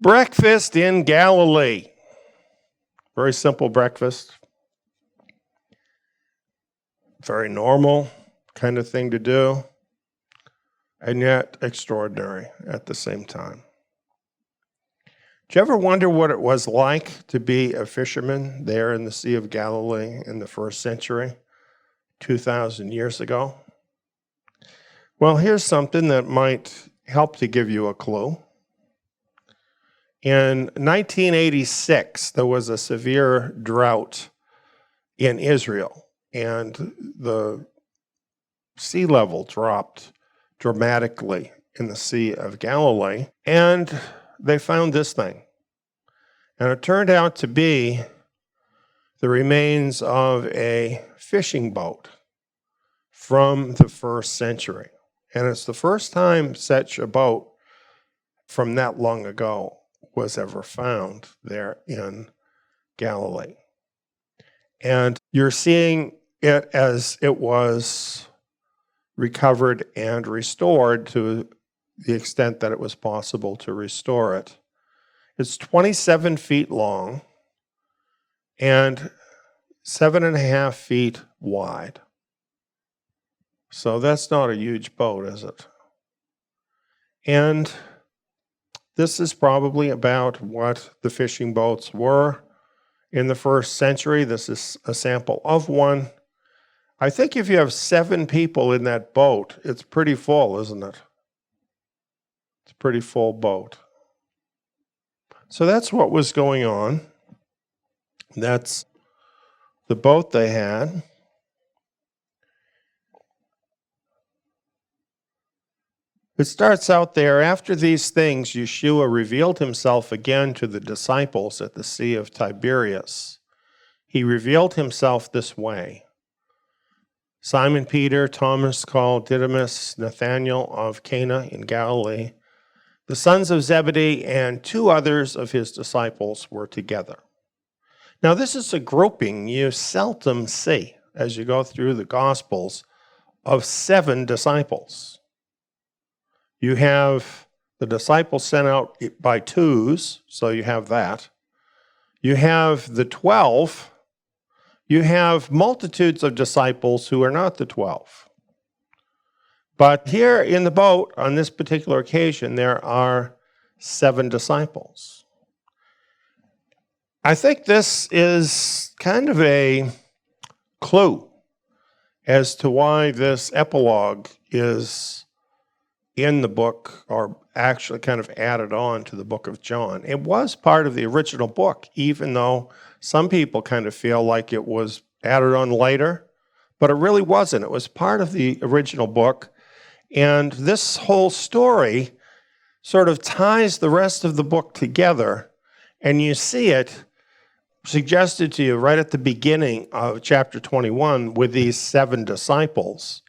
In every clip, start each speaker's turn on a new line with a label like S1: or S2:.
S1: Breakfast in Galilee. Very simple breakfast. Very normal kind of thing to do, and yet extraordinary at the same time. Do you ever wonder what it was like to be a fisherman there in the Sea of Galilee in the first century, 2,000 years ago? Well, here's something that might help to give you a clue. In 1986, there was a severe drought in Israel, and the sea level dropped dramatically in the Sea of Galilee, and they found this thing. And it turned out to be the remains of a fishing boat from the first century. And it's the first time such a boat from that long ago was ever found there in Galilee. And you're seeing it as it was recovered and restored to the extent that it was possible to restore it. It's 27 feet long and 7.5 feet wide. So that's not a huge boat, is it? And this is probably about what the fishing boats were in the first century. This is a sample of one. I think if you have 7 people in that boat, it's pretty full, isn't it? It's a pretty full boat. So that's what was going on. That's the boat they had. It starts out there, after these things, Yeshua revealed himself again to the disciples at the Sea of Tiberias. He revealed himself this way. Simon Peter, Thomas called Didymus, Nathanael of Cana in Galilee, the sons of Zebedee, and 2 others of his disciples were together. Now this is a grouping you seldom see as you go through the Gospels of 7 disciples. You have the disciples sent out by twos, so you have that. You have the 12. You have multitudes of disciples who are not the 12. But here in the boat, on this particular occasion, there are 7 disciples. I think this is kind of a clue as to why this epilogue is in the book, or actually kind of added on to the book of John. It was part of the original book, even though some people kind of feel like it was added on later, but it really wasn't. It was part of the original book, and this whole story sort of ties the rest of the book together, and you see it suggested to you right at the beginning of chapter 21 with these 7 disciples.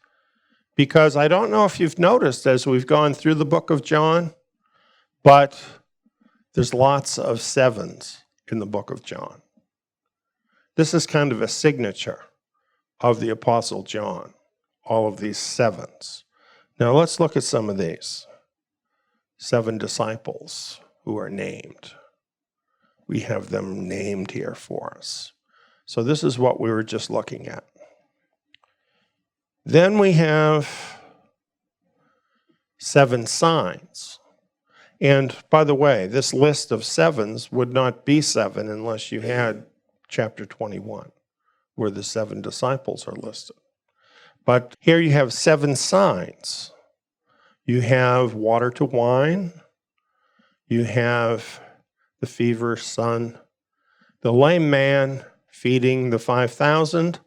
S1: Because I don't know if you've noticed as we've gone through the book of John, but there's lots of 7s in the book of John. This is kind of a signature of the Apostle John, all of these 7s. Now let's look at some of these 7 disciples who are named. We have them named here for us. So this is what we were just looking at. Then we have 7 signs. And by the way, this list of 7s would not be 7 unless you had chapter 21, where the 7 disciples are listed. But here you have 7 signs. You have water to wine. You have the feverish son. The lame man feeding the 5,000.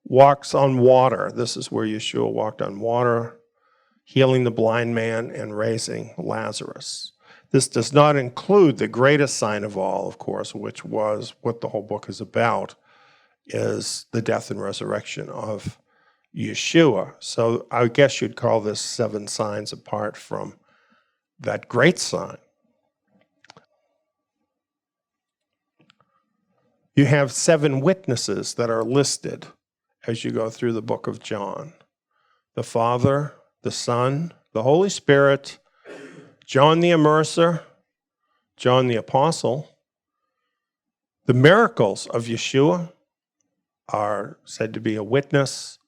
S1: Walks on water. This is where Yeshua walked on water, healing the blind man and raising Lazarus. This does not include the greatest sign of all, of course, which was what the whole book is about, is the death and resurrection of Yeshua. So I guess you'd call this 7 signs apart from that great sign. You have 7 witnesses that are listed as you go through the book of John. The Father, the Son, the Holy Spirit, John the Immerser, John the Apostle, the miracles of Yeshua are said to be a witness,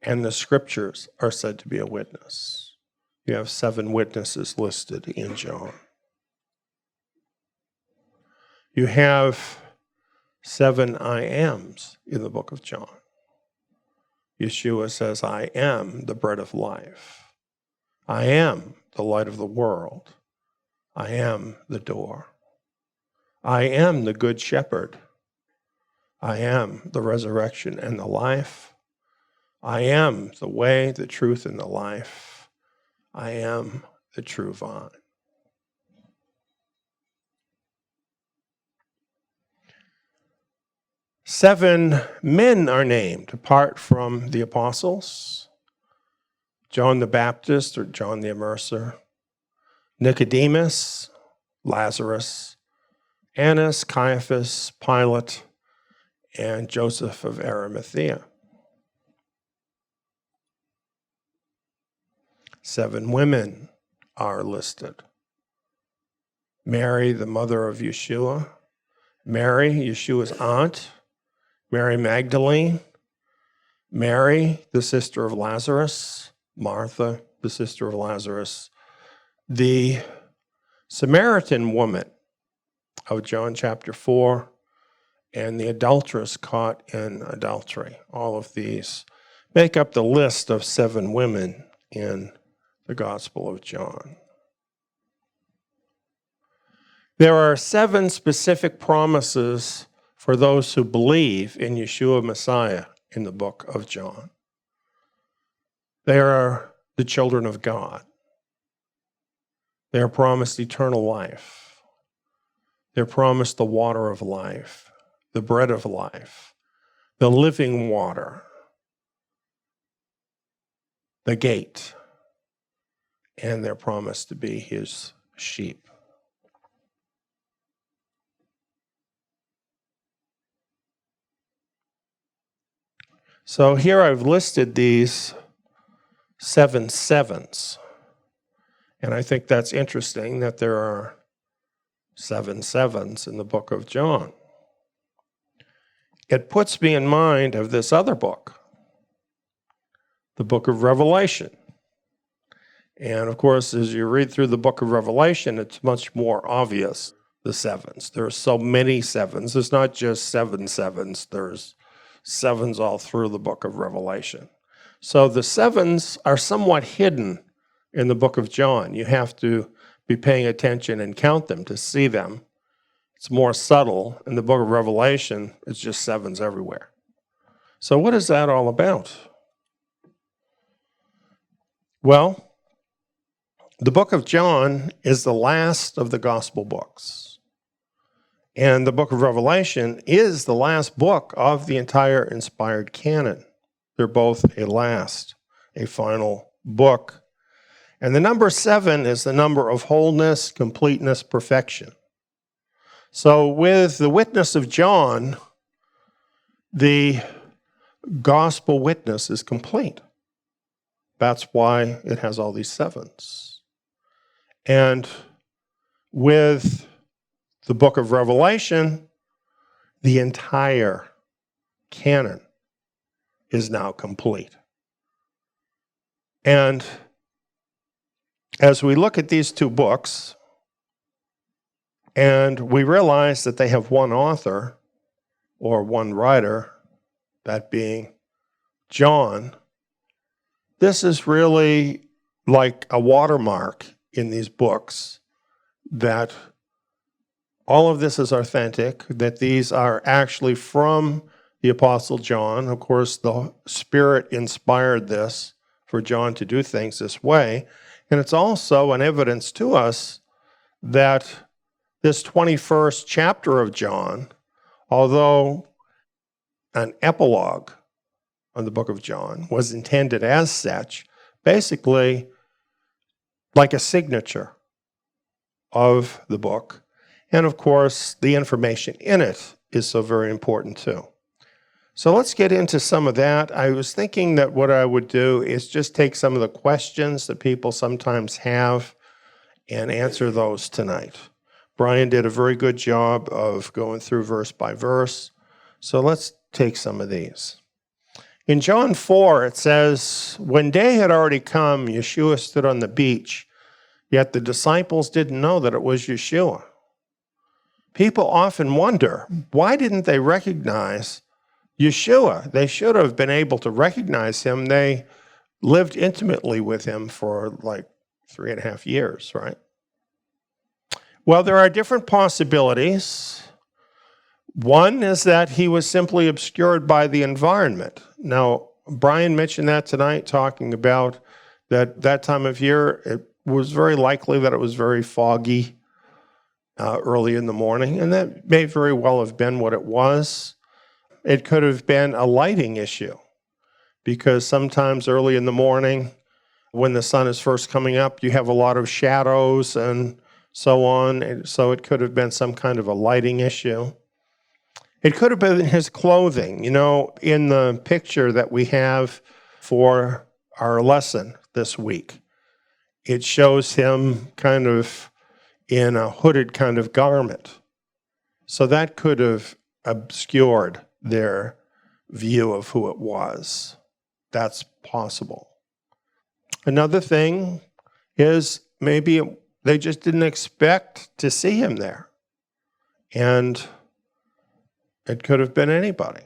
S1: and the scriptures are said to be a witness. You have 7 witnesses listed in John. You have 7 I ams in the book of John. Yeshua says, I am the bread of life. I am the light of the world. I am the door. I am the good shepherd. I am the resurrection and the life. I am the way, the truth, and the life. I am the true vine. Seven men are named apart from the apostles: John the Baptist, or John the Immerser, Nicodemus, Lazarus, Annas, Caiaphas, Pilate, and Joseph of Arimathea. 7 women are listed: Mary, the mother of Yeshua, Mary, Yeshua's aunt, Mary Magdalene, Mary, the sister of Lazarus, Martha, the sister of Lazarus, the Samaritan woman of John chapter 4, and the adulteress caught in adultery. All of these make up the list of 7 women in the Gospel of John. There are 7 specific promises for those who believe in Yeshua Messiah in the book of John. They are the children of God. They are promised eternal life. They're promised the water of life, the bread of life, the living water, the gate, and they're promised to be his sheep. So here I've listed these 7 sevens, and I think that's interesting that there are 7 sevens in the book of John. It puts me in mind of this other book, the book of Revelation. And of course, as you read through the book of Revelation, it's much more obvious, the sevens. There are so many sevens. It's not just 7 sevens. There's sevens all through the book of Revelation. So the sevens are somewhat hidden in the book of John. You have to be paying attention and count them to see them. It's more subtle. In the book of Revelation, it's just sevens everywhere. So what is that all about? Well, the book of John is the last of the gospel books. And the book of Revelation is the last book of the entire inspired canon. They're both a final book. And the number 7 is the number of wholeness, completeness, perfection. So with the witness of John, the gospel witness is complete. That's why it has all these 7s. And with the book of Revelation, the entire canon is now complete. And as we look at these 2 books, and we realize that they have one author or one writer, that being John, this is really like a watermark in these books that all of this is authentic, that these are actually from the Apostle John. Of course, the Spirit inspired this for John to do things this way. And it's also an evidence to us that this 21st chapter of John, although an epilogue on the book of John, was intended as such, basically like a signature of the book. And of course, the information in it is so very important too. So let's get into some of that. I was thinking that what I would do is just take some of the questions that people sometimes have and answer those tonight. Brian did a very good job of going through verse by verse. So let's take some of these. In John 4, it says, when day had already come, Yeshua stood on the beach, yet the disciples didn't know that it was Yeshua. People often wonder, why didn't they recognize Yeshua? They should have been able to recognize him. They lived intimately with him for like 3.5 years, right? Well, there are different possibilities. One is that he was simply obscured by the environment. Now, Brian mentioned that tonight, talking about that time of year. It was very likely that it was very foggy early in the morning, and that may very well have been what it was. It could have been a lighting issue, because sometimes early in the morning, when the sun is first coming up, you have a lot of shadows and so on. And so it could have been some kind of a lighting issue. It could have been his clothing. You know, in the picture that we have for our lesson this week, it shows him kind of in a hooded kind of garment. So that could have obscured their view of who it was. That's possible. Another thing is maybe they just didn't expect to see him there. And it could have been anybody.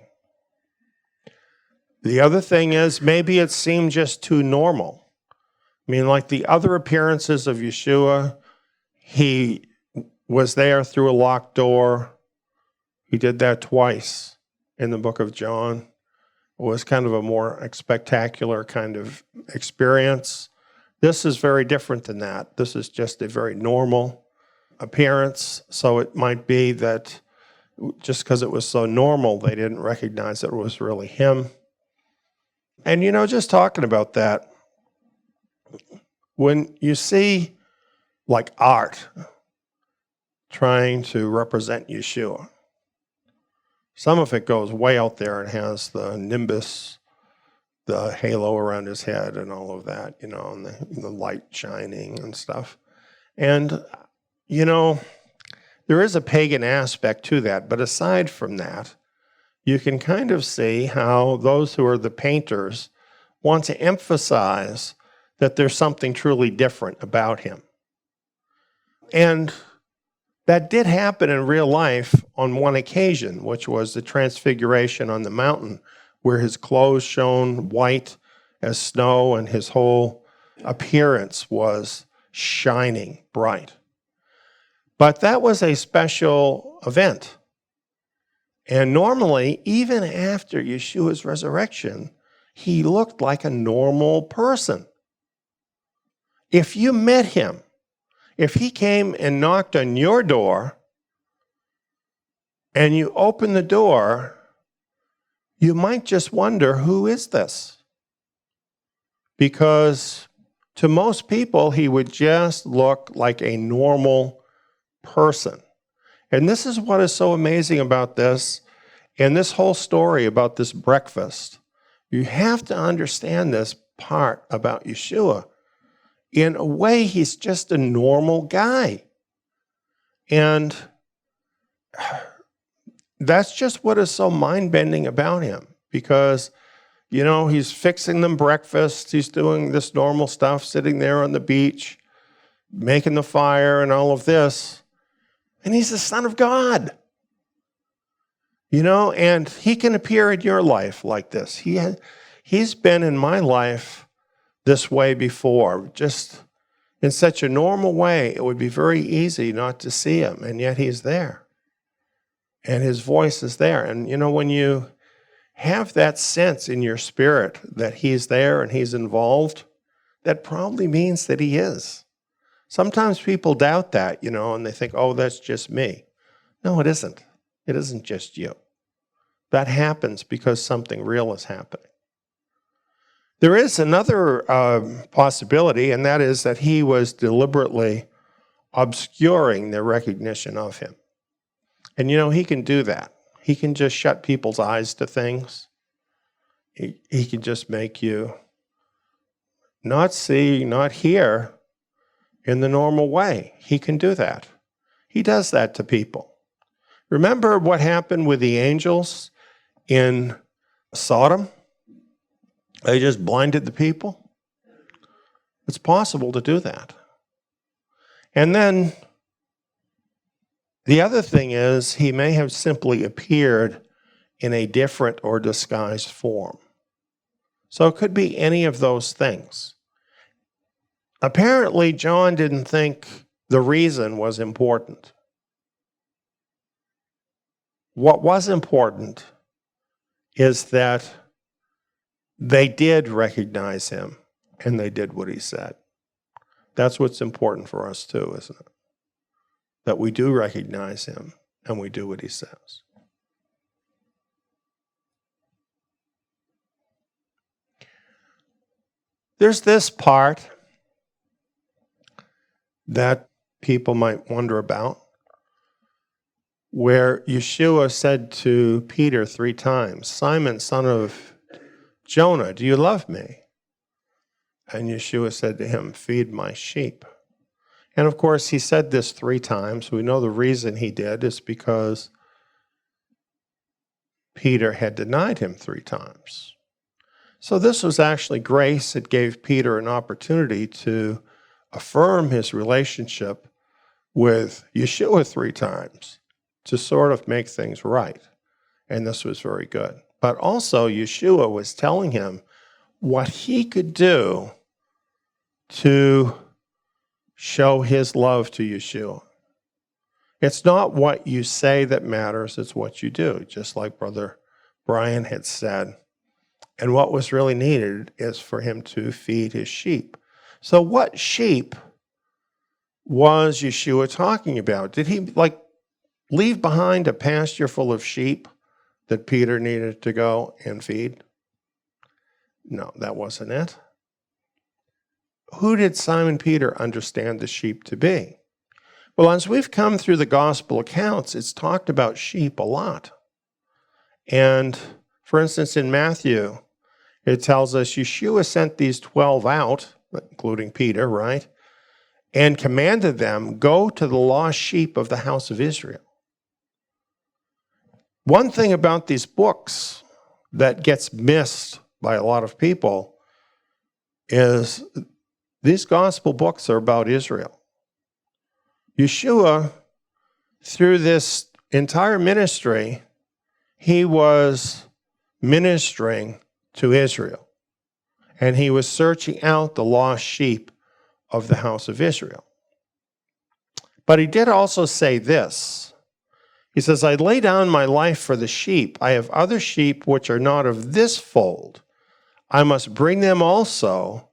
S1: The other thing is maybe it seemed just too normal. I mean, like the other appearances of Yeshua, he was there through a locked door. He did that twice in the book of John. It was kind of a more spectacular kind of experience. This is very different than that. This is just a very normal appearance. So it might be that just because it was so normal, they didn't recognize that it was really him. And, you know, just talking about that, when you see like art trying to represent Yeshua, some of it goes way out there and has the nimbus, the halo around his head and all of that, you know, and the light shining and stuff. And, you know, there is a pagan aspect to that. But aside from that, you can kind of see how those who are the painters want to emphasize that there's something truly different about him. And that did happen in real life on one occasion, which was the transfiguration on the mountain, where his clothes shone white as snow and his whole appearance was shining bright. But that was a special event. And normally, even after Yeshua's resurrection, he looked like a normal person. If you met him, if he came and knocked on your door and you open the door, you might just wonder, who is this? Because to most people, he would just look like a normal person. And this is what is so amazing about this and this whole story about this breakfast. You have to understand this part about Yeshua. In a way, he's just a normal guy. And that's just what is so mind-bending about him. Because, you know, he's fixing them breakfast. He's doing this normal stuff, sitting there on the beach, making the fire and all of this. And he's the Son of God. You know, and he can appear in your life like this. He's been in my life this way before, just in such a normal way. It would be very easy not to see him, and yet he's there. And his voice is there. And, you know, when you have that sense in your spirit that he's there and he's involved, that probably means that he is. Sometimes people doubt that, you know, and they think, oh, that's just me. No, it isn't. It isn't just you. That happens because something real is happening. There is another possibility, and that is that he was deliberately obscuring their recognition of him. And, you know, he can do that. He can just shut people's eyes to things. He can just make you not see, not hear in the normal way. He can do that. He does that to people. Remember what happened with the angels in Sodom? They just blinded the people. It's possible to do that. And then the other thing is, he may have simply appeared in a different or disguised form. So it could be any of those things. Apparently, John didn't think the reason was important. What was important is that they did recognize him and they did what he said. That's what's important for us too, isn't it? That we do recognize him and we do what he says. There's this part that people might wonder about, where Yeshua said to Peter 3 times, "Simon, son of Jonah, do you love me?" And Yeshua said to him, "Feed my sheep." And of course, he said this 3 times. We know the reason he did is because Peter had denied him 3 times. So this was actually grace. It gave Peter an opportunity to affirm his relationship with Yeshua 3 times to sort of make things right. And this was very good. But also, Yeshua was telling him what he could do to show his love to Yeshua. It's not what you say that matters, it's what you do, just like Brother Brian had said. And what was really needed is for him to feed his sheep. So what sheep was Yeshua talking about? Did he leave behind a pasture full of sheep that Peter needed to go and feed? No, that wasn't it. Who did Simon Peter understand the sheep to be? Well, as we've come through the gospel accounts, it's talked about sheep a lot. And for instance, in Matthew, it tells us Yeshua sent these 12 out, including Peter, right? And commanded them, "Go to the lost sheep of the house of Israel." One thing about these books that gets missed by a lot of people is these gospel books are about Israel. Yeshua, through this entire ministry, he was ministering to Israel. And he was searching out the lost sheep of the house of Israel. But he did also say this. He says, "I lay down my life for the sheep. I have other sheep which are not of this fold. I must bring them also,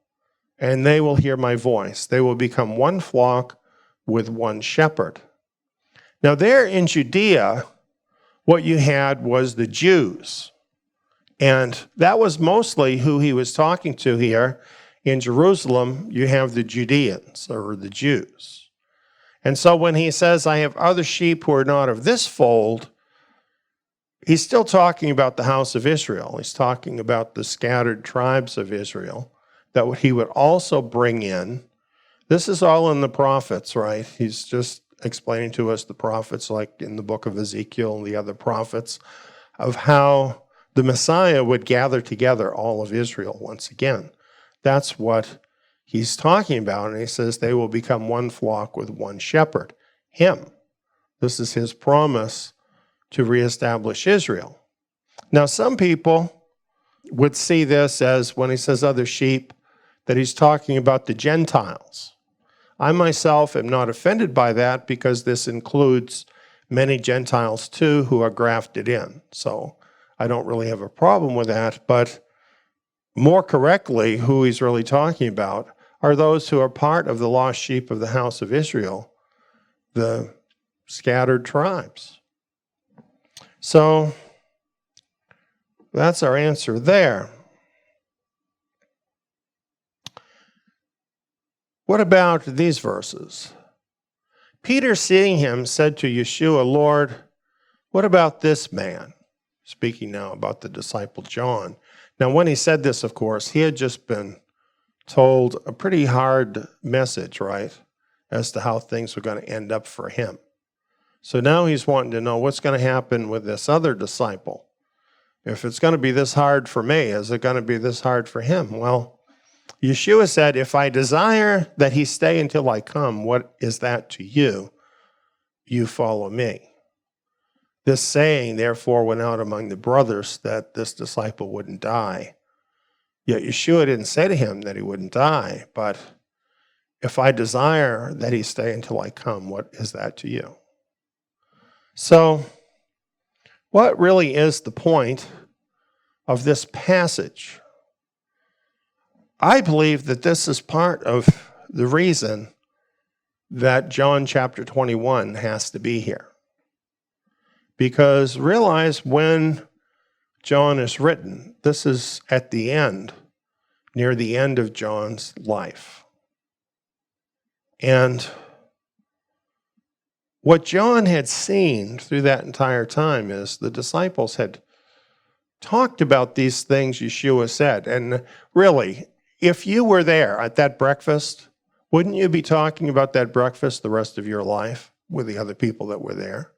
S1: and they will hear my voice. They will become one flock with one shepherd." Now there in Judea, what you had was the Jews. And that was mostly who he was talking to here. In Jerusalem, you have the Judeans, or the Jews. And so when he says, "I have other sheep who are not of this fold," he's still talking about the house of Israel. He's talking about the scattered tribes of Israel that he would also bring in. This is all in the prophets, right? He's just explaining to us the prophets, like in the book of Ezekiel and the other prophets, of how the Messiah would gather together all of Israel once again. That's what he's talking about. And he says they will become one flock with one shepherd, him. This is his promise to reestablish Israel. Now, some people would see this as, when he says other sheep, that he's talking about the Gentiles. I myself am not offended by that, because this includes many Gentiles too who are grafted in. So I don't really have a problem with that. But more correctly, who he's really talking about are those who are part of the lost sheep of the house of Israel, the scattered tribes. So that's our answer there. What about these verses? Peter, seeing him, said to Yeshua, "Lord, what about this man?" Speaking now about the disciple John. Now, when he said this, of course, he had just been told a pretty hard message, right, as to how things were going to end up for him. So now he's wanting to know what's going to happen with this other disciple. If it's going to be this hard for me, is it going to be this hard for him? Well, Yeshua said, if I desire that he stay until I come, what is that to you? You follow me. This saying, therefore, went out among the brothers that this disciple wouldn't die. Yet Yeshua didn't say to him that he wouldn't die, but if I desire that he stay until I come, what is that to you? So, what really is the point of this passage? I believe that this is part of the reason that John chapter 21 has to be here. Because realize when John is written, this is at the end, near the end of John's life. And what John had seen through that entire time is the disciples had talked about these things Yeshua said. And really, if you were there at that breakfast, wouldn't you be talking about that breakfast the rest of your life with the other people that were there?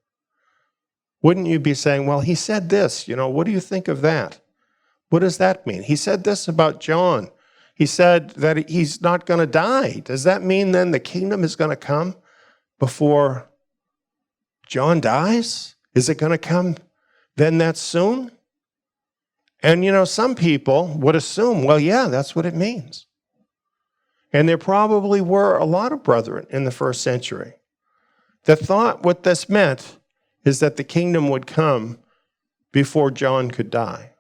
S1: Wouldn't you be saying, well, he said this, what do you think of that? What does that mean? He said this about John. He said that he's not going to die. Does that mean then the kingdom is going to come before John dies? Is it going to come then that soon? And some people would assume, well, yeah, that's what it means. And there probably were a lot of brethren in the first century that thought what this meant is that the kingdom would come before John could die,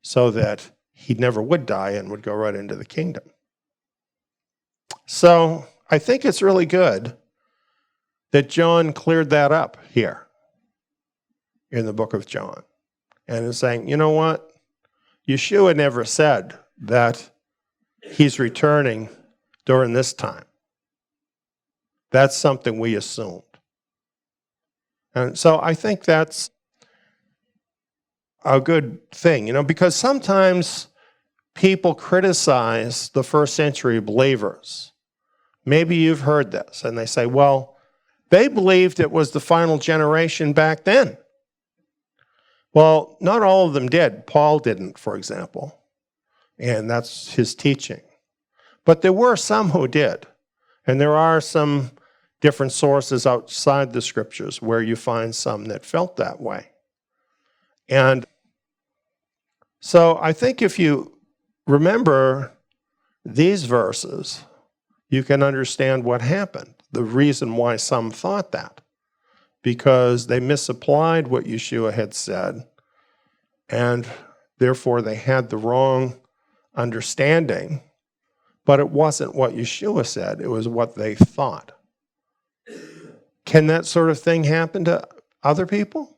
S1: so that he never would die and would go right into the kingdom. So I think it's really good that John cleared that up here in the book of John and is saying, you know what? Yeshua never said that he's returning during this time. That's something we assumed. And so I think that's a good thing, because sometimes people criticize the first century believers. Maybe you've heard this, and they say, well, they believed it was the final generation back then. Well, not all of them did. Paul didn't, for example, and that's his teaching. But there were some who did, and there are some different sources outside the scriptures where you find some that felt that way. And so I think if you remember these verses, you can understand what happened, the reason why some thought that, because they misapplied what Yeshua had said, and therefore they had the wrong understanding, but it wasn't what Yeshua said, it was what they thought. Can that sort of thing happen to other people?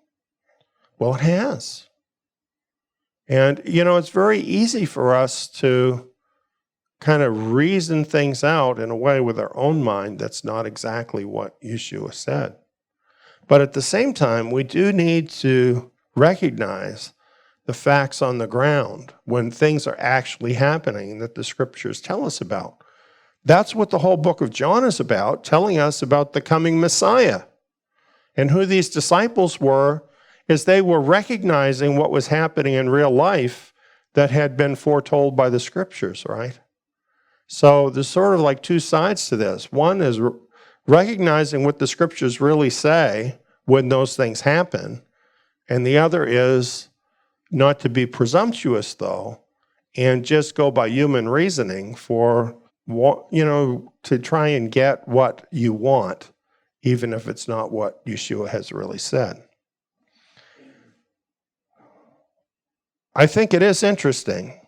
S1: Well, it has. And, it's very easy for us to kind of reason things out in a way with our own mind that's not exactly what Yeshua said. But at the same time, we do need to recognize the facts on the ground when things are actually happening that the scriptures tell us about. That's what the whole book of John is about, telling us about the coming Messiah. And who these disciples were is they were recognizing what was happening in real life that had been foretold by the scriptures, right? So there's sort of like two sides to this. One is recognizing what the scriptures really say when those things happen. And the other is not to be presumptuous, though, and just go by human reasoning for to try and get what you want, even if it's not what Yeshua has really said. I think it is interesting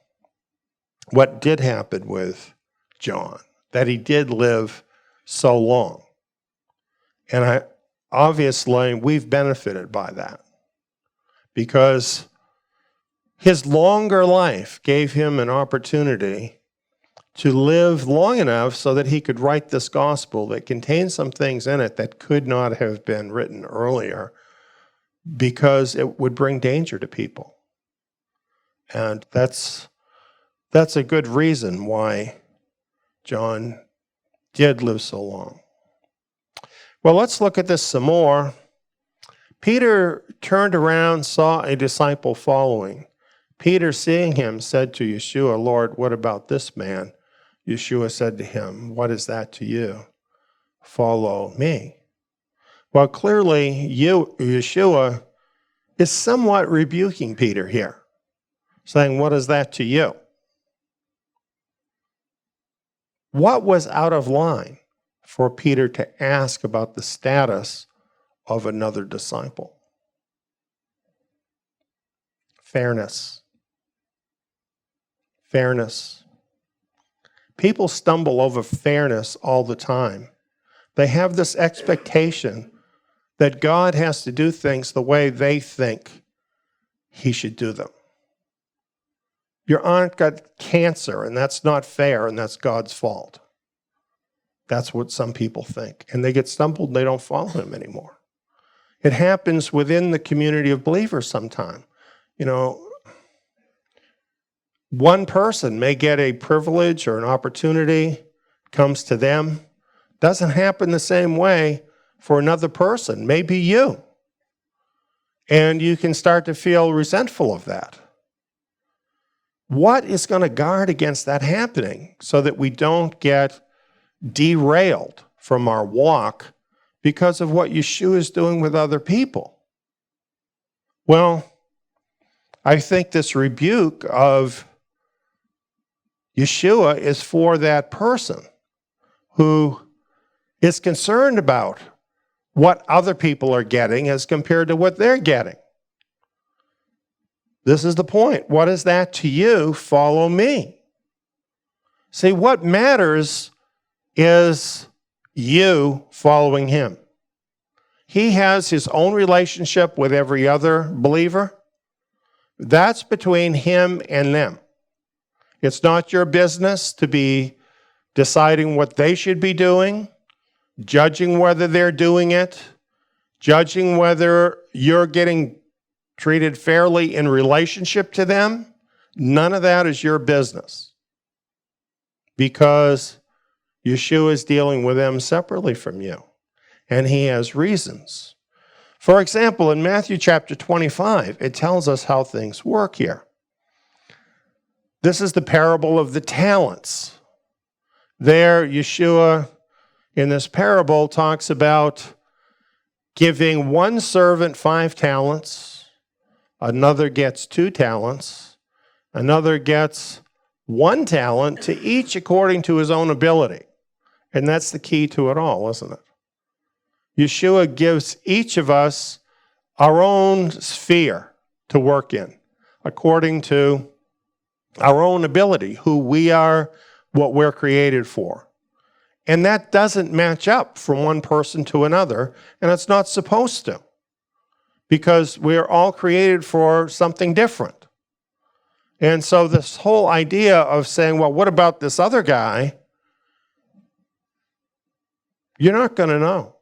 S1: what did happen with John, that he did live so long. And obviously, we've benefited by that, because his longer life gave him an opportunity to live long enough so that he could write this gospel that contains some things in it that could not have been written earlier, because it would bring danger to people. And that's a good reason why John did live so long. Well, let's look at this some more Peter turned around, saw a disciple following. Peter, seeing him, said to Yeshua, Lord, what about this man? Yeshua said to him, what is that to you? Follow me. Well, clearly, Yeshua is somewhat rebuking Peter here, saying, what is that to you? What was out of line for Peter to ask about the status of another disciple? Fairness. Fairness. People stumble over fairness all the time. They have this expectation that God has to do things the way they think he should do them. Your aunt got cancer, and that's not fair, and that's God's fault. That's what some people think. And they get stumbled, and they don't follow him anymore. It happens within the community of believers sometime. You know, one person may get a privilege or an opportunity, comes to them. Doesn't happen the same way for another person, maybe you. And you can start to feel resentful of that. What is going to guard against that happening so that we don't get derailed from our walk because of what Yeshua is doing with other people? Well, I think this rebuke of Yeshua is for that person who is concerned about what other people are getting as compared to what they're getting. This is the point. What is that to you? Follow me. See, what matters is you following him. He has his own relationship with every other believer. That's between him and them. It's not your business to be deciding what they should be doing, judging whether they're doing it, judging whether you're getting treated fairly in relationship to them. None of that is your business, because Yeshua is dealing with them separately from you, and he has reasons. For example, in Matthew chapter 25, it tells us how things work here. This is the parable of the talents. There, Yeshua, in this parable, talks about giving one servant 5 talents, another gets 2 talents, another gets 1 talent, to each according to his own ability. And that's the key to it all, isn't it? Yeshua gives each of us our own sphere to work in, according to our own ability, who we are, what we're created for. And that doesn't match up from one person to another, and it's not supposed to, because we're all created for something different. And so this whole idea of saying, well, what about this other guy? You're not going to know.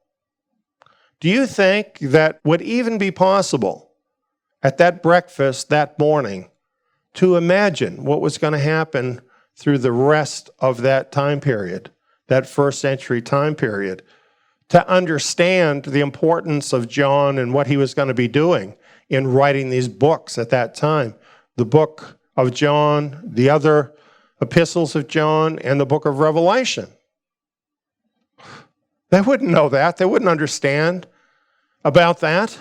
S1: Do you think that would even be possible at that breakfast that morning to imagine what was going to happen through the rest of that time period, that first century time period, to understand the importance of John and what he was going to be doing in writing these books at that time? The book of John, the other epistles of John, and the book of Revelation. They wouldn't know that. They wouldn't understand about that.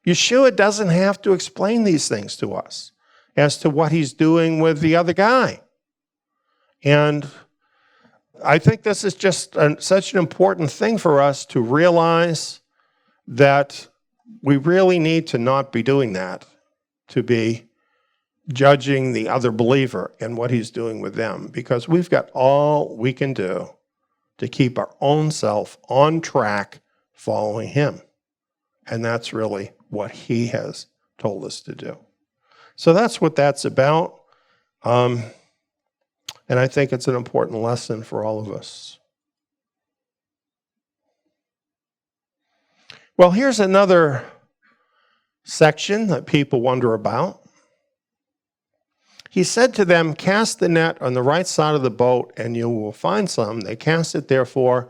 S1: Yeshua doesn't have to explain these things to us as to what he's doing with the other guy. And I think this is just such an important thing for us to realize, that we really need to not be doing that, to be judging the other believer and what he's doing with them, because we've got all we can do to keep our own self on track following him. And that's really what he has told us to do. So that's what that's about. And I think it's an important lesson for all of us. Well, here's another section that people wonder about. He said to them, cast the net on the right side of the boat, and you will find some. They cast it, therefore,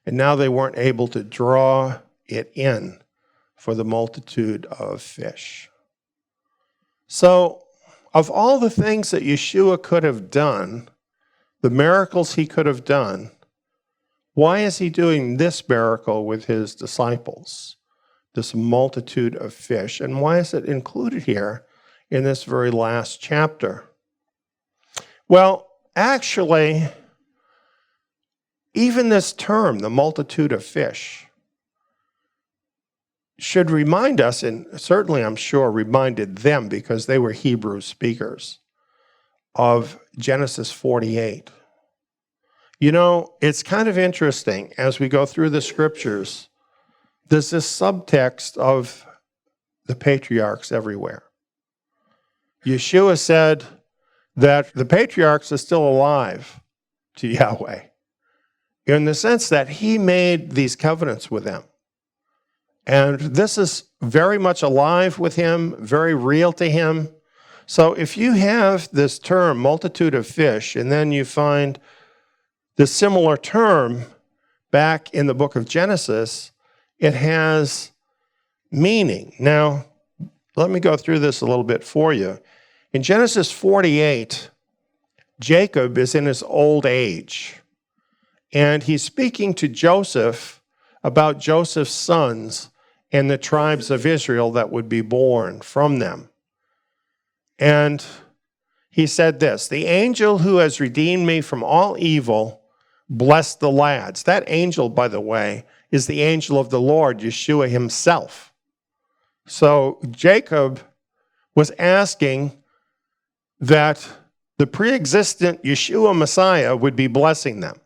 S1: and now they weren't able to draw it in, for the multitude of fish. So, of all the things that Yeshua could have done, the miracles he could have done, why is he doing this miracle with his disciples, this multitude of fish? And why is it included here in this very last chapter? Well, actually, even this term, the multitude of fish, should remind us, and certainly I'm sure reminded them because they were Hebrew speakers, of Genesis 48. You know, it's kind of interesting as we go through the scriptures, there's this subtext of the patriarchs everywhere. Yeshua said that the patriarchs are still alive to Yahweh in the sense that he made these covenants with them. And this is very much alive with him, very real to him. So if you have this term, multitude of fish, and then you find the similar term back in the book of Genesis, it has meaning. Now, let me go through this a little bit for you. In Genesis 48, Jacob is in his old age, and he's speaking to Joseph about Joseph's sons and the tribes of Israel that would be born from them. And he said this, "The angel who has redeemed me from all evil, bless the lads." That angel, by the way, is the angel of the Lord, Yeshua himself. So Jacob was asking that the pre-existent Yeshua Messiah would be blessing them.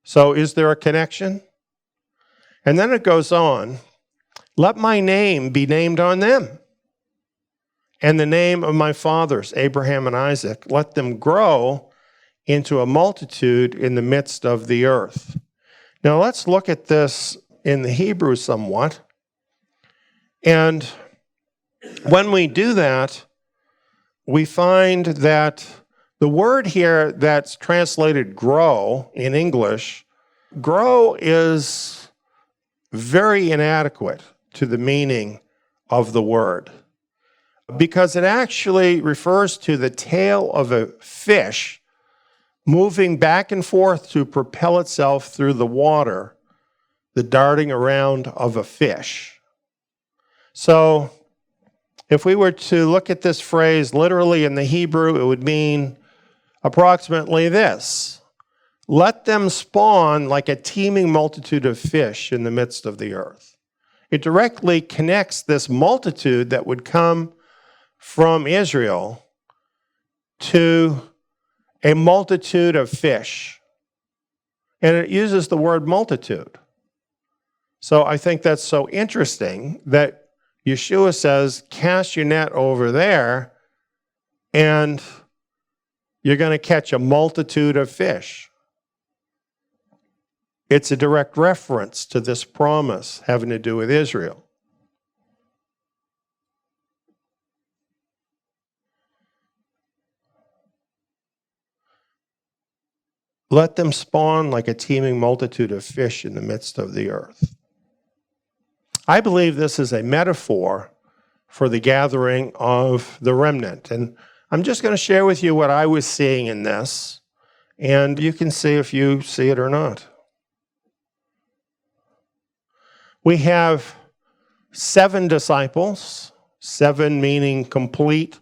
S1: So is there a connection? And then it goes on, "Let my name be named on them, and the name of my fathers, Abraham and Isaac, let them grow into a multitude in the midst of the earth." Now let's look at this in the Hebrew somewhat. And when we do that, we find that the word here that's translated grow in English, grow is very inadequate to the meaning of the word, because it actually refers to the tail of a fish moving back and forth to propel itself through the water, the darting around of a fish. So if we were to look at this phrase literally in the Hebrew, it would mean approximately this: let them spawn like a teeming multitude of fish in the midst of the earth. It directly connects this multitude that would come from Israel to a multitude of fish. And it uses the word multitude. So I think that's so interesting that Yeshua says, cast your net over there, and you're going to catch a multitude of fish. It's a direct reference to this promise having to do with Israel. Let them spawn like a teeming multitude of fish in the midst of the earth. I believe this is a metaphor for the gathering of the remnant. And I'm just going to share with you what I was seeing in this, and you can see if you see it or not. We have 7 disciples, 7 meaning complete.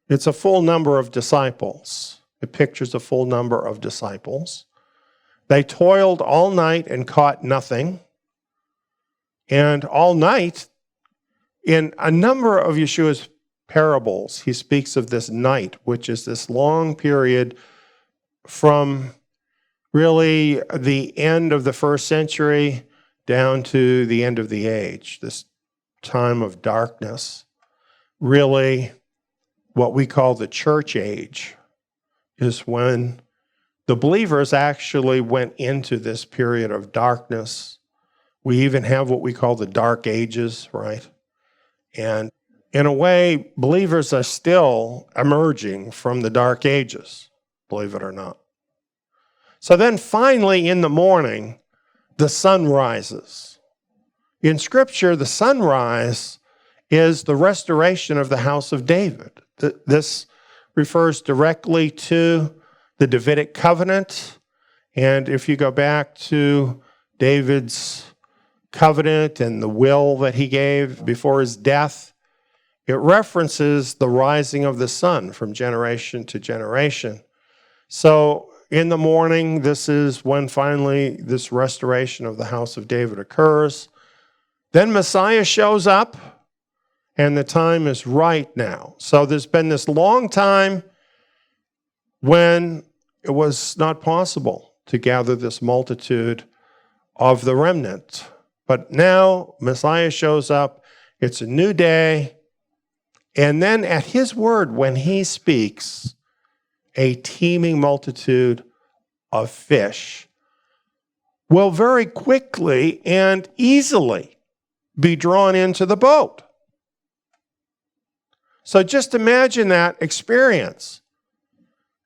S1: It's a full number of disciples. It pictures a full number of disciples. They toiled all night and caught nothing. And all night, in a number of Yeshua's parables, he speaks of this night, which is this long period from really the end of the first century down to the end of the age, this time of darkness. Really, what we call the church age is when the believers actually went into this period of darkness. We even have what we call the dark ages, right? And in a way, believers are still emerging from the dark ages, believe it or not. So then finally in the morning, the sun rises. In Scripture, the sunrise is the restoration of the house of David. This refers directly to the Davidic covenant. And if you go back to David's covenant and the will that he gave before his death, it references the rising of the sun from generation to generation. So in the morning, this is when finally this restoration of the house of David occurs. Then Messiah shows up, and the time is right now. So there's been this long time when it was not possible to gather this multitude of the remnant. But now Messiah shows up. It's a new day. And then at his word, when he speaks, a teeming multitude of fish will very quickly and easily be drawn into the boat. So just imagine that experience.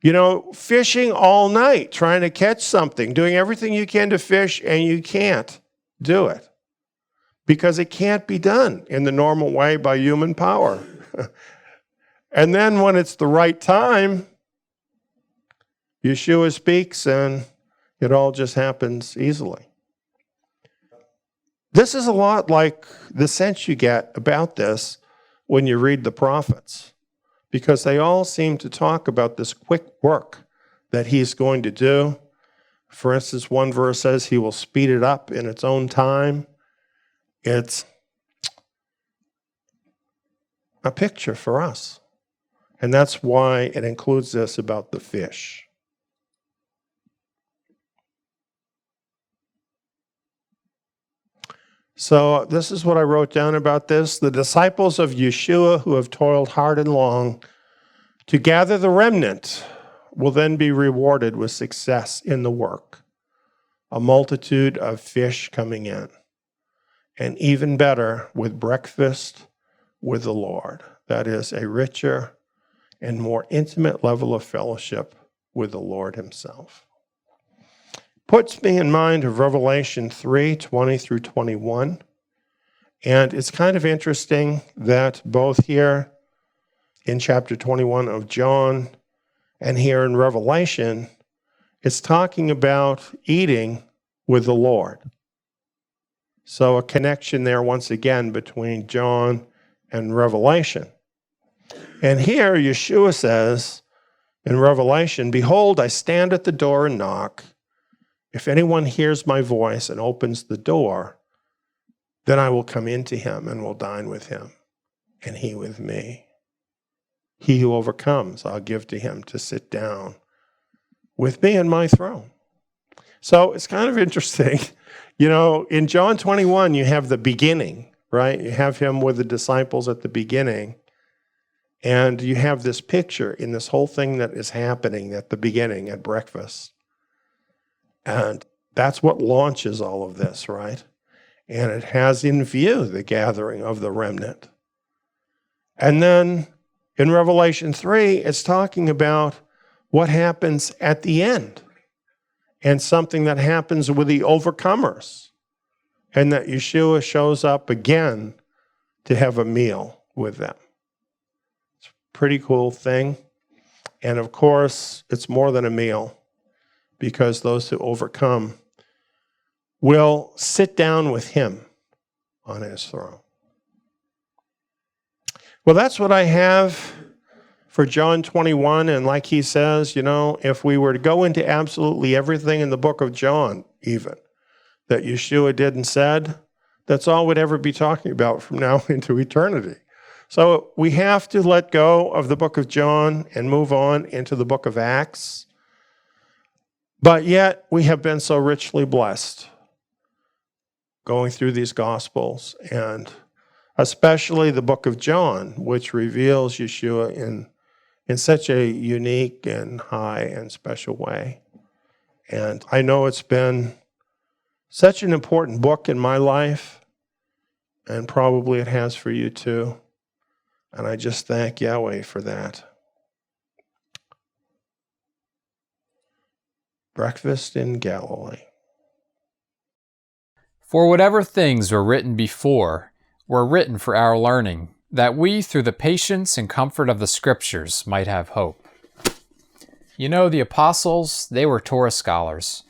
S1: You know, fishing all night, trying to catch something, doing everything you can to fish, and you can't do it because it can't be done in the normal way by human power. And then when it's the right time, Yeshua speaks and it all just happens easily. This is a lot like the sense you get about this when you read the prophets, because they all seem to talk about this quick work that he's going to do. For instance, one verse says he will speed it up in its own time. It's a picture for us. And that's why it includes this about the fish. So this is what I wrote down about this. The disciples of Yeshua who have toiled hard and long to gather the remnant will then be rewarded with success in the work. A multitude of fish coming in. And even better, with breakfast with the Lord. That is a richer and more intimate level of fellowship with the Lord himself. Puts me in mind of Revelation 3:20 through 21. And it's kind of interesting that both here in chapter 21 of John and here in Revelation, it's talking about eating with the Lord. So a connection there once again between John and Revelation. And here Yeshua says in Revelation, "Behold, I stand at the door and knock. If anyone hears my voice and opens the door, then I will come into him and will dine with him, and he with me. He who overcomes, I'll give to him to sit down with me in my throne." So it's kind of interesting. You know, in John 21, you have the beginning, right? You have him with the disciples at the beginning. And you have this picture in this whole thing that is happening at the beginning at breakfast. And that's what launches all of this, right? And it has in view the gathering of the remnant. And then in Revelation 3, it's talking about what happens at the end and something that happens with the overcomers, and that Yeshua shows up again to have a meal with them. It's a pretty cool thing. And of course, it's more than a meal, because those who overcome will sit down with him on his throne. Well, that's what I have for John 21. And like he says, you know, if we were to go into absolutely everything in the book of John, even, that Yeshua did and said, that's all we'd ever be talking about from now into eternity. So we have to let go of the book of John and move on into the book of Acts. But yet we have been so richly blessed going through these Gospels, and especially the book of John, which reveals Yeshua in such a unique and high and special way. And I know it's been such an important book in my life, and probably it has for you too. And I just thank Yahweh for that. Breakfast in Galilee.
S2: For whatever things were written before were written for our learning, that we, through the patience and comfort of the Scriptures, might have hope. You know, the apostles, they were Torah scholars.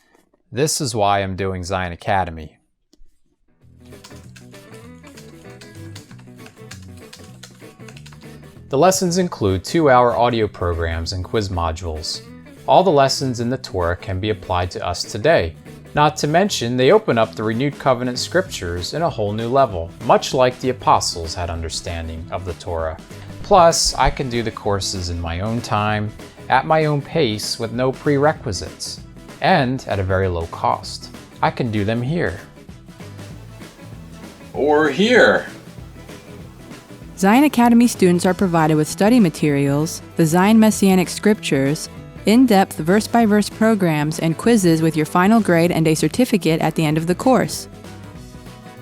S2: This is why I'm doing Tsiyon Academy. The lessons include 2-hour audio programs and quiz modules. All the lessons in the Torah can be applied to us today. Not to mention, they open up the renewed covenant scriptures in a whole new level, much like the apostles had understanding of the Torah. Plus, I can do the courses in my own time, at my own pace, with no prerequisites, and at a very low cost. I can do them here. Or here.
S3: Tsiyon Academy students are provided with study materials, the Tsiyon Messianic Scriptures, in-depth verse-by-verse programs, and quizzes with your final grade and a certificate at the end of the course.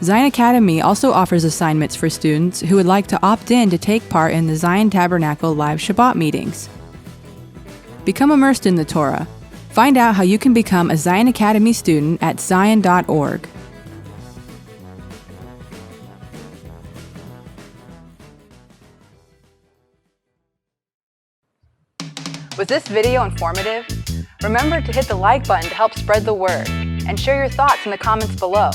S3: Tsiyon Academy also offers assignments for students who would like to opt in to take part in the Tsiyon Tabernacle live Shabbat meetings. Become immersed in the Torah. Find out how you can become a Tsiyon Academy student at tsiyon.org. Was this video informative? Remember to hit the like button to help spread the word, and share your thoughts in the comments below.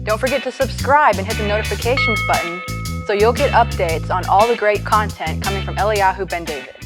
S3: Don't forget to subscribe and hit the notifications button so you'll get updates on all the great content coming from Eliyahu Ben David.